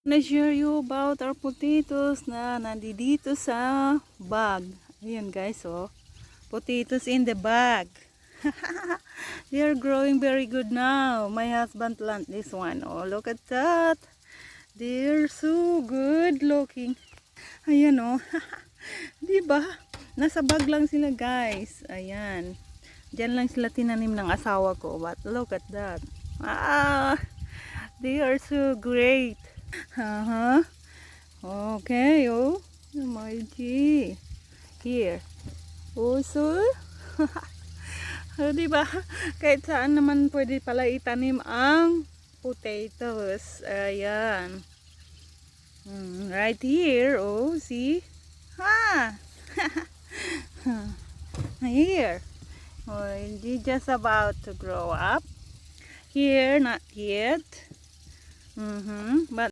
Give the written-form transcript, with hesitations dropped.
Na-share you about our potatoes na nandito sa bag. Ayan guys, oh. Potatoes in the bag. They are growing very good now. My husband planted this one. Oh, look at that. They're so good looking. Ayan, oh. Diba? Nasa bag lang sila guys. Ayan. Diyan lang sila tinanim ng asawa ko. But look at that. Ah, they are so great. Okay, oh. My G. Here. Also, diba? Kahit saan naman pwede pala itanim ang potatoes. Ayan. Right here, oh, see? Ha! Here. Oh, it's just about to grow up. Here, not yet. But